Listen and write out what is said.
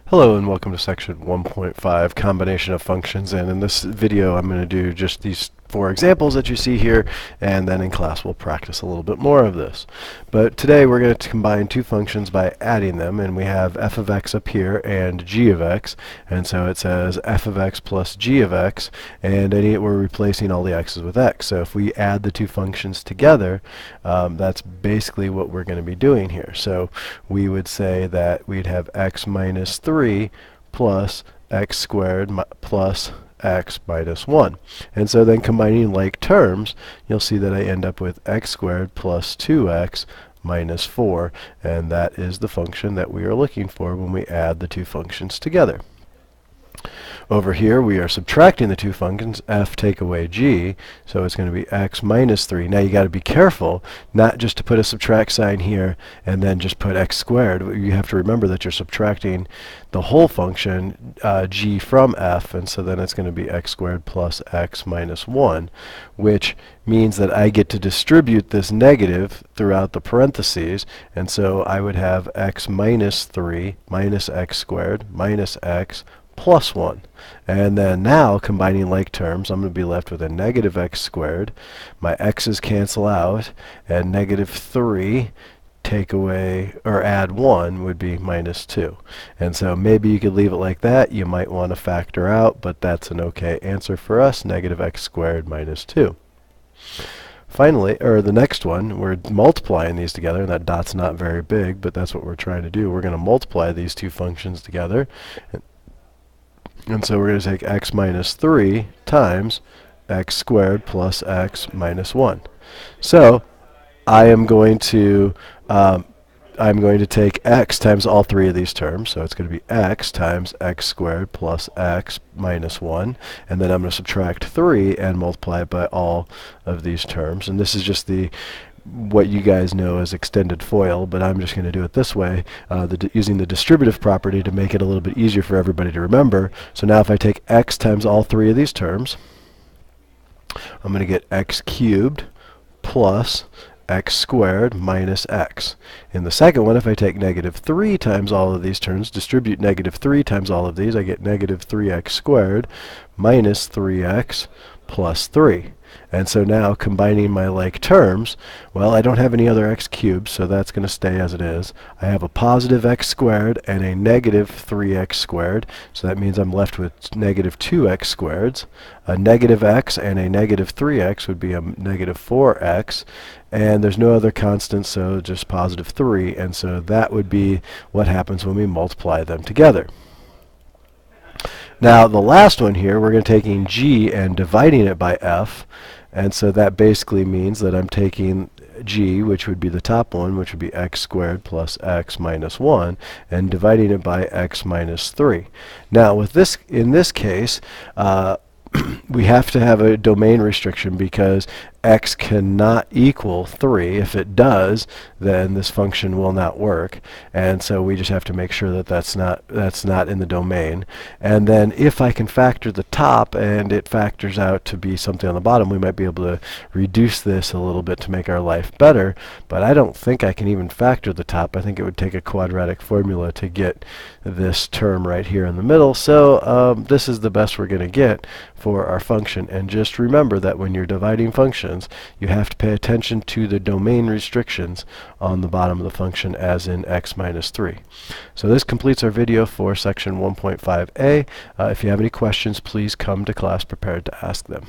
Hello and welcome to section 1.5, combination of functions, and in this video I'm going to do just these four examples that you see here, and then in class we'll practice a little bit more of this. But today we're going to combine two functions by adding them, and we have f of x up here and g of x, and so it says f of x plus g of x, and we're replacing all the x's with x. So if we add the two functions together, that's basically what we're going to be doing here. So we would say that we'd have x minus 3 plus x squared plus x minus 1. And so then combining like terms, you'll see that I end up with x squared plus 2x minus 4, and that is the function that we are looking for when we add the two functions together. Over here we are subtracting the two functions, f take away g, so it's going to be x minus 3. Now you got to be careful not just to put a subtract sign here and then just put x squared. You have to remember that you're subtracting the whole function g from f, and so then it's going to be x squared plus x minus 1, which means that I get to distribute this negative throughout the parentheses, and so I would have x minus 3 minus x squared minus x plus 1. And then now, combining like terms, I'm going to be left with a negative x squared. My x's cancel out, and negative 3 take away or add 1 would be minus 2. And so maybe you could leave it like that. You might want to factor out, but that's an okay answer for us, negative x squared minus 2. Finally, or the next one, we're multiplying these together, and that dot's not very big, but that's what we're trying to do. We're going to multiply these two functions together. And so we're going to take x minus 3 times x squared plus x minus 1. So I'm going to take x times all three of these terms, so it's going to be x times x squared plus x minus 1, and then I'm going to subtract 3 and multiply it by all of these terms. And this is just what you guys know as extended FOIL, but I'm just going to do it this way, using the distributive property to make it a little bit easier for everybody to remember. So now if I take x times all three of these terms, I'm going to get x cubed plus x squared minus x. In the second one, if I take negative 3 times all of these terms, distribute negative 3 times all of these, I get negative 3x squared minus 3x plus 3. And so now, combining my like terms, well, I don't have any other x cubed, so that's going to stay as it is. I have a positive x squared and a negative 3x squared, so that means I'm left with negative 2x squareds. A negative x and a negative 3x would be a negative 4x, and there's no other constant, so just positive 3, and so that would be what happens when we multiply them together. Now the last one here, we're going to taking g and dividing it by f, and so that basically means that I'm taking g, which would be the top one, which would be x squared plus x minus 1, and dividing it by x minus 3. Now with this, in this case, we have to have a domain restriction because x cannot equal 3. If it does, then this function will not work, and so we just have to make sure that that's not in the domain. And then if I can factor the top and it factors out to be something on the bottom, we might be able to reduce this a little bit to make our life better, but I don't think I can even factor the top. I think it would take a quadratic formula to get this term right here in the middle, so this is the best we're going to get for our function. And just remember that when you're dividing functions, you have to pay attention to the domain restrictions on the bottom of the function, as in x minus 3. So this completes our video for section 1.5a. If you have any questions, please come to class prepared to ask them.